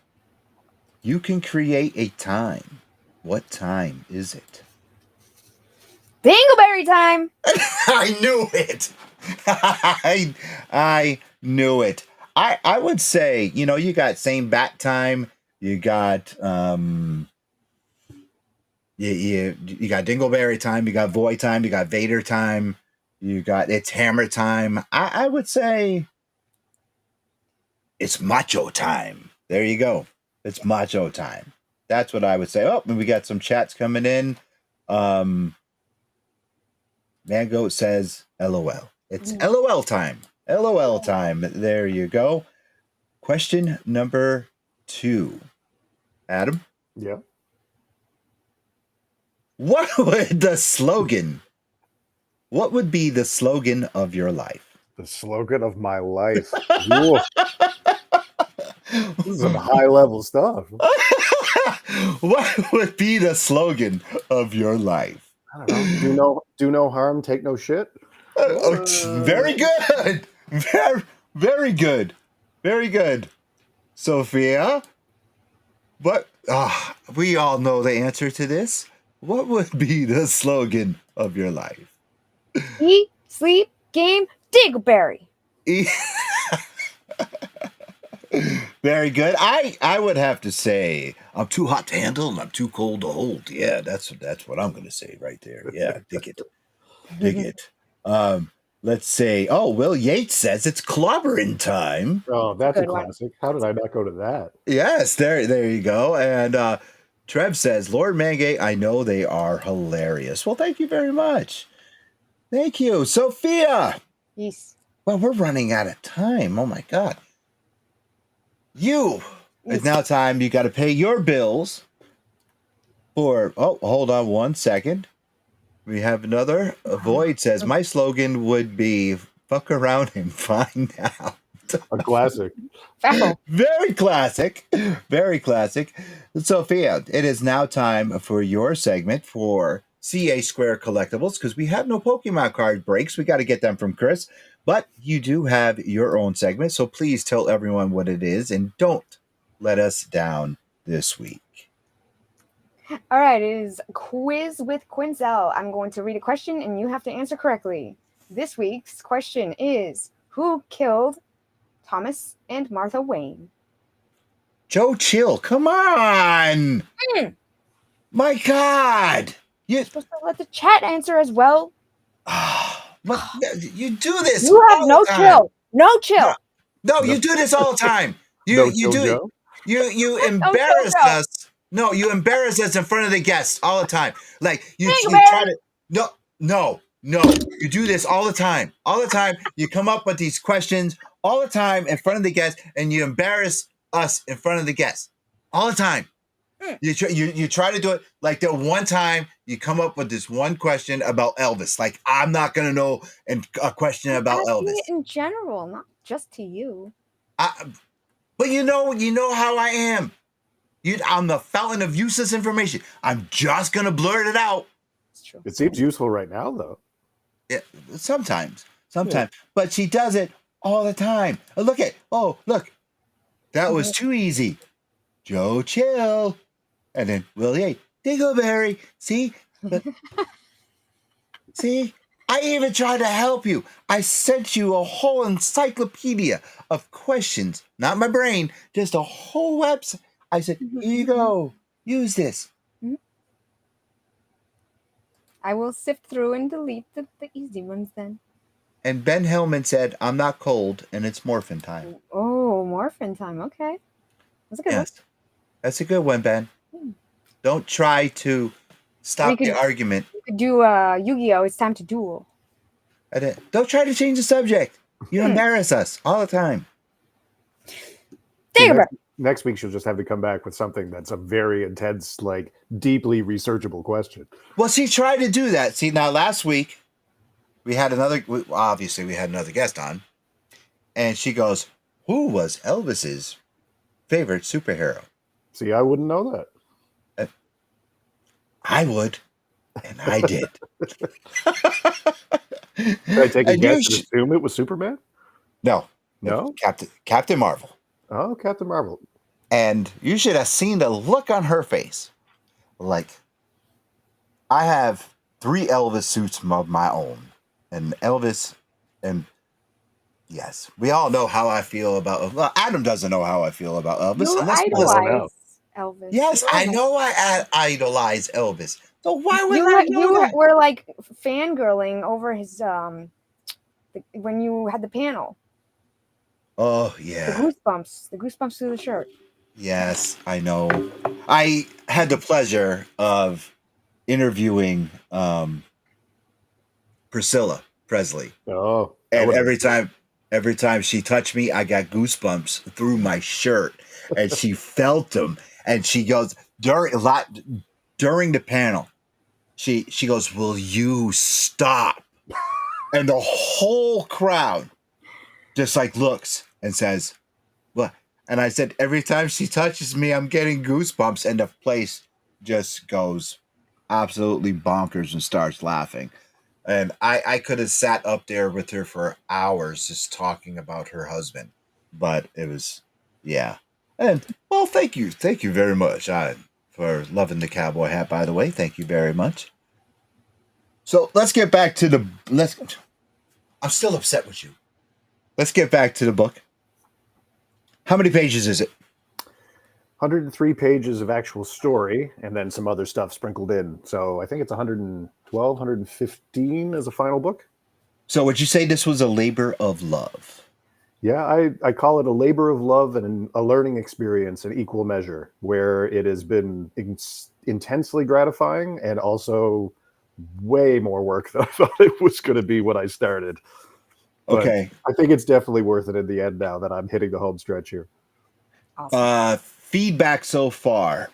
you can create a time. What time is it? Dingleberry time. I knew it. I knew it. I would say, you got same bat time. You got you got Dingleberry time. You got Void time. You got Vader time. You got it's Hammer time. I would say it's Macho time. There you go. It's Macho time. That's what I would say. Oh, and we got some chats coming in. Mangoat says LOL. It's LOL time. LOL time. There you go. Question number 2. Adam? Yeah. What would be the slogan of your life? The slogan of my life. This is some high level stuff. What would be the slogan of your life? I don't know. Do no harm, take no shit. Very good. Very good. Very good. Sophia, what? We all know the answer to this. What would be the slogan of your life? Eat, sleep, game, Dingleberry. Very good. I would have to say I'm too hot to handle and I'm too cold to hold. Yeah, that's what I'm going to say right there. Yeah, dig it. Let's say, Will Yates says it's clobbering time. Oh, that's a classic. How did I not go to that? Yes, there you go. And Trev says, Lord Mangate, I know they are hilarious. Well, thank you very much. Thank you. Sophia. Yes. Well, we're running out of time. Oh my God. It's now time. You got to pay your bills for, hold on one second. We have another. Void says, my slogan would be fuck around and find out. A classic. Very classic. Very classic. Sophia, it is now time for your segment for CA Square Collectibles because we have no Pokemon card breaks. We got to get them from Chris. But you do have your own segment, so please tell everyone what it is and don't let us down this week. All right, it is Quiz with Quinzel. I'm going to read a question and you have to answer correctly. This week's question is, who killed Thomas and Martha Wayne? Joe, chill. Come on. Mm. My God. You're supposed to let the chat answer as well. But you do this You have all no the time. chill. No chill. No, you do this all the time. No You chill do it. Joe? You embarrass Joe. us. No, you embarrass us in front of the guests all the time. Like you Think try about to no. You do this all the time. All the time. You come up with these questions all the time in front of the guests, and you embarrass us in front of the guests all the time. You try to do it like the one time you come up with this one question about Elvis. Like I'm not gonna know a question about Elvis. it in general, not just to you. But you know how I am. I'm the fountain of useless information. I'm just gonna blurt it out. It's true. It seems useful right now, though. Yeah, sometimes. Yeah. But she does it all the time. Look. That was too easy. Joe, chill. And then Willie, Dingleberry. See? See? I even tried to help you. I sent you a whole encyclopedia of questions. Not my brain, just a whole website. I said, here you go. Use this. I will sift through and delete the easy ones then. And Ben Hellman said, I'm not cold, and it's morphin time. Oh, morphin time. Okay. That's a good one. That's a good one, Ben. Don't try to stop the argument. You could do Yu-Gi-Oh! It's time to duel. Don't try to change the subject. You embarrass us all the time. Next week, she'll just have to come back with something that's a very intense, like deeply researchable question. Well, she tried to do that. See, now last week, we had another guest on. And she goes, who was Elvis's favorite superhero? See, I wouldn't know that. I would. And I did. Did I take a guess and assume it was Superman? No. Captain Marvel. Oh, Captain Marvel. And you should have seen the look on her face. Like, I have 3 Elvis suits of my own. And Elvis, and yes, we all know how I feel about. Well, Adam doesn't know how I feel about Elvis. You idolize Elvis. Yes, I know I idolize Elvis. So why would you were like fangirling over his when you had the panel. Oh yeah. The goosebumps through the shirt. Yes, I know. I had the pleasure of interviewing Priscilla Presley. Oh. And every time she touched me, I got goosebumps through my shirt. And she felt them. And she goes, during the panel, she goes, will you stop? And the whole crowd just like looks and says, what? And I said, every time she touches me, I'm getting goosebumps. And the place just goes absolutely bonkers and starts laughing. And I could have sat up there with her for hours just talking about her husband. But it was, yeah. And, well, thank you. Thank you very much for loving the cowboy hat, by the way. Thank you very much. So let's get back to I'm still upset with you. Let's get back to the book. How many pages is it? 103 pages of actual story and then some other stuff sprinkled in. So I think it's 112, 115 as a final book. So would you say this was a labor of love? Yeah, I call it a labor of love and a learning experience in equal measure, where it has been intensely gratifying and also way more work than I thought it was going to be when I started. But okay. I think it's definitely worth it in the end now that I'm hitting the home stretch here. Awesome. Feedback so far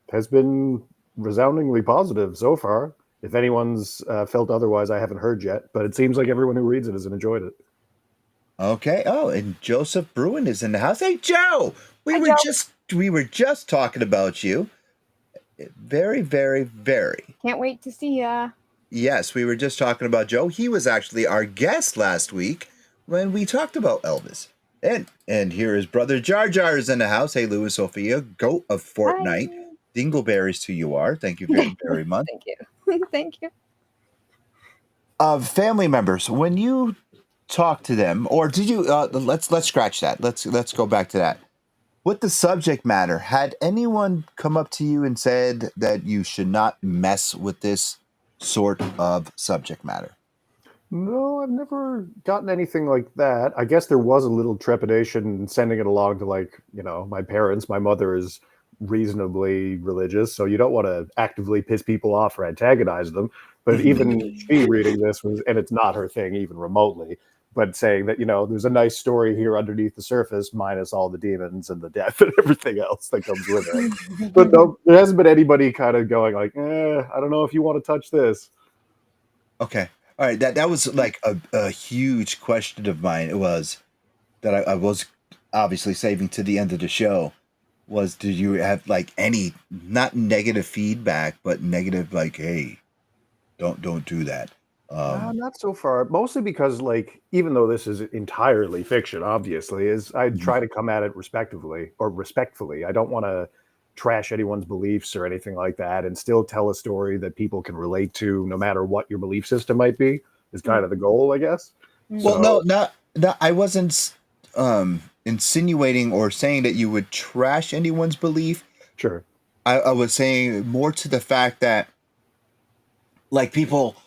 has been resoundingly positive so far. If anyone's felt otherwise, I haven't heard yet, but it seems like everyone who reads it has enjoyed it. Okay. Oh, and Joseph Bruin is in the house. Hey, Joe, we were just talking about you. Very, very, very. Can't wait to see ya. Yes, we were just talking about Joe. He was actually our guest last week when we talked about Elvis. And here his brother Jar Jar is in the house. Hey, Lou and Sophia, goat of Fortnite. Hi. dingleberries to you are. Thank you very, very much. Thank you. Thank you. Family members, when you talk to them, or did you? Let's scratch that. Let's go back to that. With the subject matter, had anyone come up to you and said that you should not mess with this sort of subject matter? No, I've never gotten anything like that. I guess there was a little trepidation in sending it along to, like, my parents. My mother is reasonably religious, so you don't want to actively piss people off or antagonize them. But even she reading this was, and it's not her thing even remotely, but saying that, there's a nice story here underneath the surface, minus all the demons and the death and everything else that comes with it. But no, there hasn't been anybody kind of going like, I don't know if you want to touch this. Okay. All right. That was like a huge question of mine. It was that I was obviously saving to the end of the show. Was, did you have like any, not negative feedback, but negative, like, hey, don't do that? Not so far. Mostly because, like, even though this is entirely fiction, obviously, is I try to come at it respectively or respectfully. I don't want to trash anyone's beliefs or anything like that, and still tell a story that people can relate to, no matter what your belief system might be. Is kind of the goal, I guess. Well, no, I wasn't insinuating or saying that you would trash anyone's belief. Sure. I was saying more to the fact that, like, people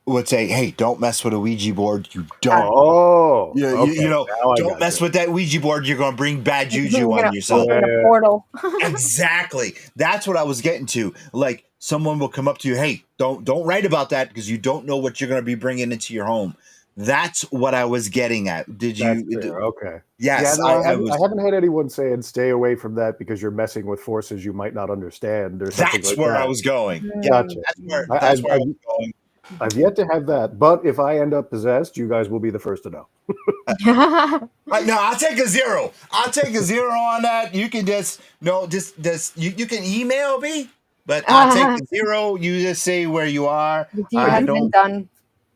would say, "Hey, don't mess with a Ouija board. You don't. Oh, don't mess with that Ouija board. You're going to bring bad juju on yourself." Open a portal. Exactly. That's what I was getting to. Like, someone will come up to you, "Hey, don't write about that because you don't know what you're going to be bringing into your home." That's what I was getting at. Did you? That's fair. Okay. Yes, yeah, I haven't had anyone saying stay away from that because you're messing with forces you might not understand or something that's like where that. I was going. Gotcha. That's where I was going. I've yet to have that, but if I end up possessed, you guys will be the first to know. No, I'll take a 0. I'll take a 0 on that. You can just you can email me, but I'll take a 0. You just say where you are. The deed has been done.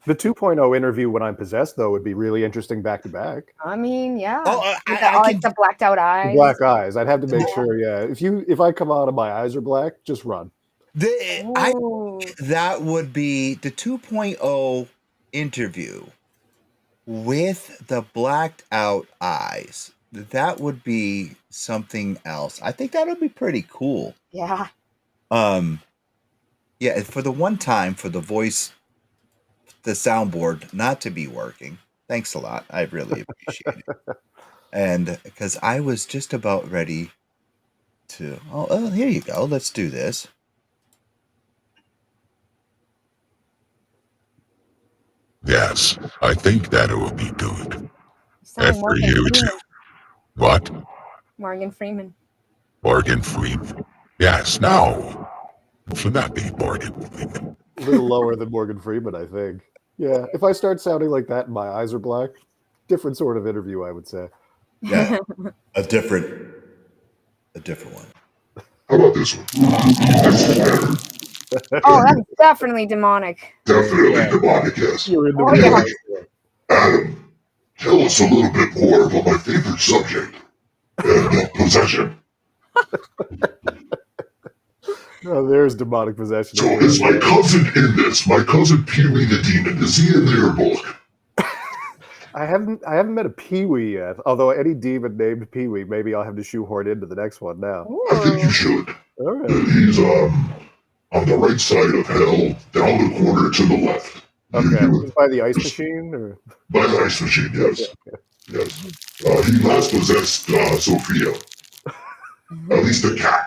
The 2.0 interview when I'm possessed, though, would be really interesting back to back. I mean, yeah. Oh, like the blacked out eyes. Black eyes. I'd have to make sure. Yeah, if I come out and my eyes are black, just run. That would be the 2.0 interview with the blacked out eyes. That would be something else. I think that would be pretty cool. Yeah. Yeah, for the one time for the voice, the soundboard not to be working. Thanks a lot. I really appreciate it. And because I was just about ready to, here you go. Let's do this. Yes, I think that it will be good. And for you too. What? Morgan Freeman. Morgan Freeman. Yes, now. Should not be Morgan Freeman. A little lower than Morgan Freeman, I think. Yeah, if I start sounding like that and my eyes are black, different sort of interview, I would say. Yeah, a different one. How about this one? This is better. Oh, that's definitely demonic. Definitely demonic, yes. You're in the Adam, tell us a little bit more about my favorite subject, and possession. Oh, there's demonic possession. So is my cousin in this? My cousin Pee-wee the Demon, is he in their book? I haven't met a Pee-wee yet. Although any demon named Pee-wee, maybe I'll have to shoehorn into the next one now. Ooh. I think you should. All right. He's on the right side of hell, down the corner to the left. Okay, by the ice machine? Or? By the ice machine, yes. Yeah. Yes. He last possessed Sophia. At least a cat.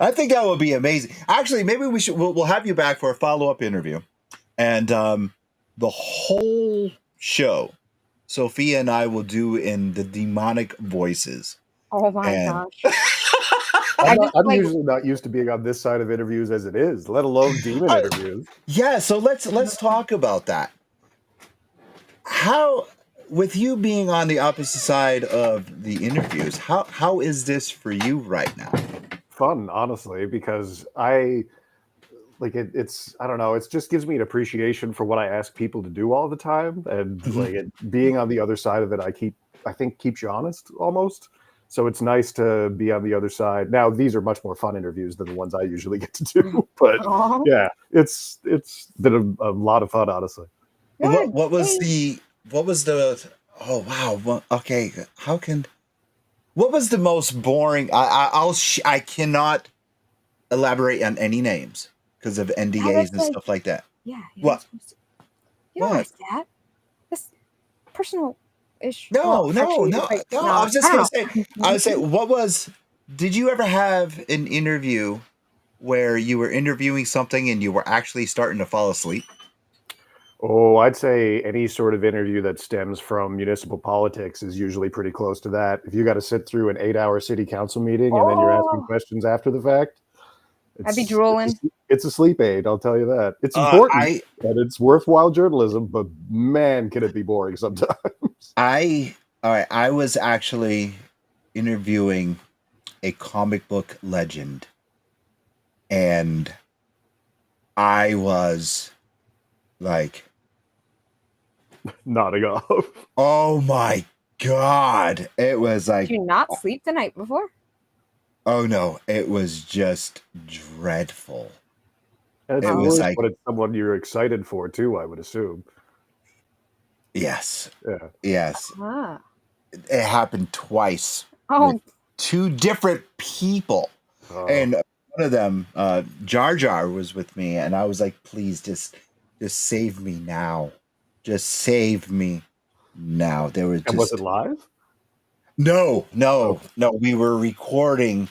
I think that would be amazing. Actually, maybe we'll have you back for a follow-up interview. And the whole show, Sophia and I will do in the demonic voices. Oh my gosh. I'm usually not used to being on this side of interviews as it is, let alone demon interviews. Yeah, so let's talk about that. How, with you being on the opposite side of the interviews, how is this for you right now? Fun, honestly, because I don't know, it just gives me an appreciation for what I ask people to do all the time, and being on the other side of it, I think keeps you honest almost. So it's nice to be on the other side. Now, these are much more fun interviews than the ones I usually get to do. But Aw, yeah, it's been a lot of fun, honestly. good. What was Yay. the oh wow, okay, what was the most boring? I cannot elaborate on any names because of Yeah, NDAs that's and like, stuff like that. yeah, you're not What? supposed to. You don't What? ask that. That's personal ish. No, Well, no, actually, no, it's like, no. I no, was just I gonna don't say. I know. would say, what was? Did you ever have an interview where you were interviewing something and you were actually starting to fall asleep? Oh, I'd say any sort of interview that stems from municipal politics is usually pretty close to that. If you got to sit through an 8-hour city council meeting and then you're asking Oh, questions after the fact, I'd be it's drooling. it's a sleep aid, I'll tell you that. It's important I, and it's worthwhile journalism, but man, can it be boring sometimes. all right. I was actually interviewing a comic book legend, and I was like, Nodding off. oh my god! It was Did like, you not sleep the night before? oh no, it was just dreadful. And it's It was worse like, when it's someone you're excited for too, I would assume. yes, Yeah. yes. Ah. It happened twice with Oh, two different people, and one of them, Jar Jar, was with me, and I was like, please, just save me now, just save me now. There was And was it just live? no, Oh, no, no. We were recording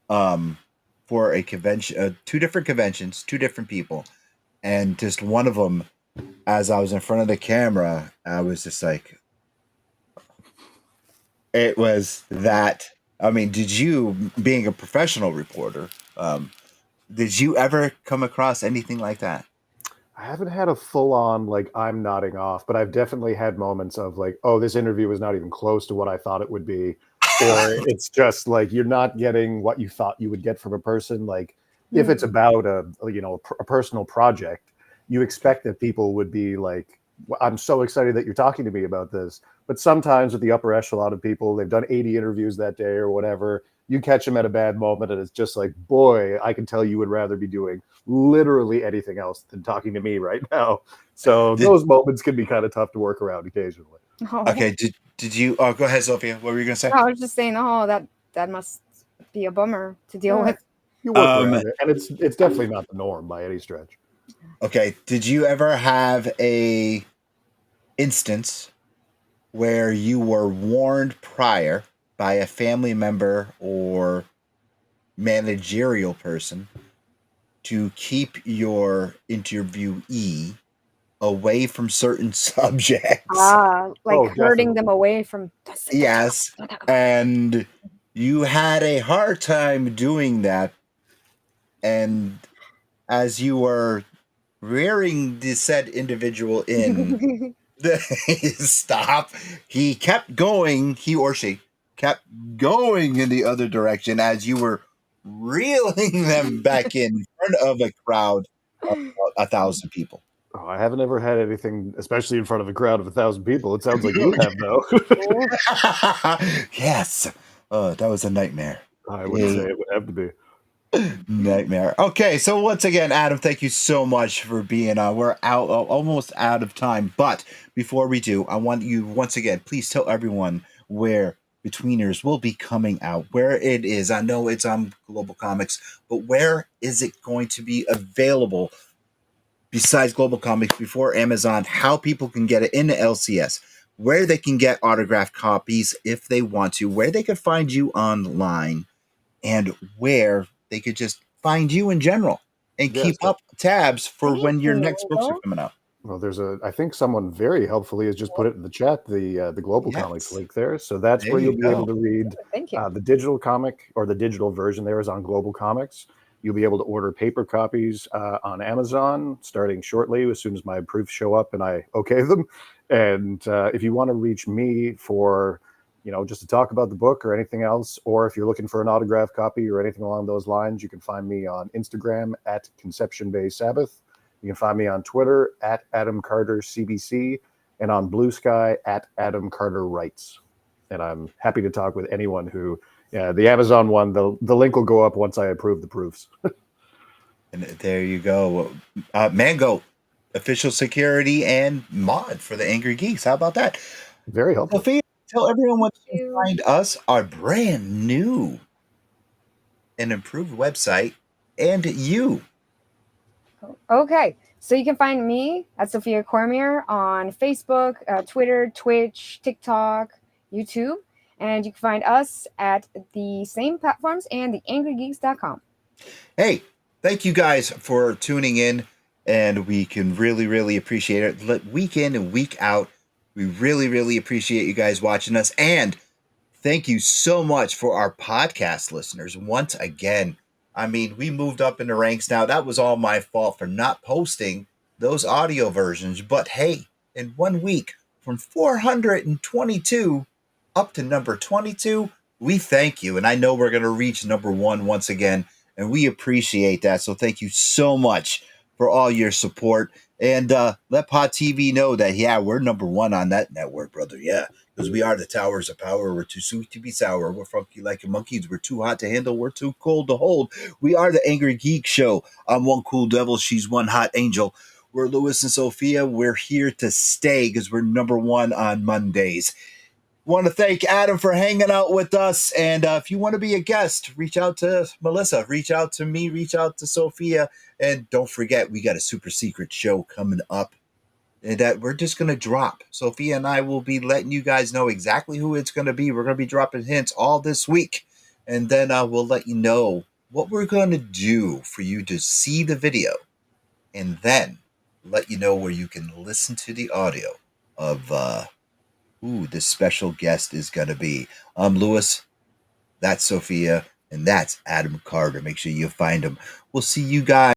for a convention, two different conventions, two different people, and just one of them, as I was in front of the camera, I was just like, it was that. I mean, did you, being a professional reporter, did you ever come across anything like that? I haven't had a full on like I'm nodding off, but I've definitely had moments of like, oh, this interview was not even close to what I thought it would be. Or it's just like you're not getting what you thought you would get from a person. Like if it's about a personal project, you expect that people would be like, I'm so excited that you're talking to me about this. But sometimes with the upper echelon of people, they've done 80 interviews that day or whatever. You catch them at a bad moment, and it's just like, boy, I can tell you would rather be doing literally anything else than talking to me right now. So Did those moments can be kind of tough to work around occasionally. oh. okay? Did you? Oh, go ahead, Sophia. What were you gonna say? I was just saying, oh, that must be a bummer to deal Yeah, with. you work Um. around it, and it's definitely not the norm by any stretch. Okay. Did you ever have a instance where you were warned prior by a family member or managerial person to keep your interviewee away from certain subjects? Like Oh, hurting them definitely. away from. Yes. And you had a hard time doing that. And as you were rearing the said individual in, the stop, he kept going, he or she kept going in the other direction as you were reeling them back in front of a crowd of 1,000 people. Oh, I haven't ever had anything, especially in front of a crowd of 1,000 people. It sounds like you have, though. Yes. That was a nightmare. I would say A it would have to be. nightmare. Okay, so once again, Adam, thank you so much for being on. We're out, almost out of time, but before we do, I want you once again, please tell everyone where Betweeners will be coming out, where it is. I know it's on Global Comics, but where is it going to be available besides Global Comics, before Amazon? How people can get it in the LCS, where they can get autographed copies if they want to, where they can find you online, and where they could just find you in general and Yes. keep up tabs for Thank when your you, next books are Wingo. coming out. Well, I think someone very helpfully has just put it in the chat, the Global Comics Yes, link there. So that's there where you you'll be able go. to read Thank you. the digital comic, or the digital version there is on Global Comics. You'll be able to order paper copies on Amazon starting shortly, as soon as my proofs show up and I okay them. And if you want to reach me for, just to talk about the book or anything else, or if you're looking for an autographed copy or anything along those lines, you can find me on Instagram at Conception Bay Sabbath. You can find me on Twitter at Adam Carter CBC, and on Blue Sky at Adam Carter Writes. and I'm happy to talk with anyone who. The Amazon one, the link will go up once I approve the proofs. And there you go. Mango, official security and mod for the Angry Geeks. How about that? Very helpful. Sophia, tell everyone what to find us, our brand new and improved website, and you. Okay, so you can find me at Sophia Cormier on Facebook, Twitter, Twitch, TikTok, YouTube, and you can find us at the same platforms and theangrygeeks.com. Hey, thank you guys for tuning in, and we can really, really appreciate it. Week in and week out, we really, really appreciate you guys watching us, and thank you so much for our podcast listeners. Once again, I mean, we moved up in the ranks now. That was all my fault for not posting those audio versions. But hey, in 1 week, from 422 up to number 22, we thank you. And I know we're going to reach number 1 once again, and we appreciate that. So thank you so much for all your support. And let Pod TV know that, yeah, we're number 1 on that network, brother. Yeah. Because we are the towers of power. We're too sweet to be sour. We're funky like monkeys. We're too hot to handle. We're too cold to hold. We are the Angry Geek Show. I'm one cool devil. She's one hot angel. We're Lewis and Sophia. We're here to stay because we're number 1 on Mondays. Want to thank Adam for hanging out with us. And if you want to be a guest, reach out to Melissa. Reach out to me. Reach out to Sophia. And don't forget, we got a super secret show coming up that we're just going to drop. Sophia and I will be letting you guys know exactly who it's going to be. We're going to be dropping hints all this week. And then we'll let you know what we're going to do for you to see the video. And then let you know where you can listen to the audio of who this special guest is going to be. I'm Lewis. That's Sophia. And that's Adam Carter. Make sure you find him. We'll see you guys.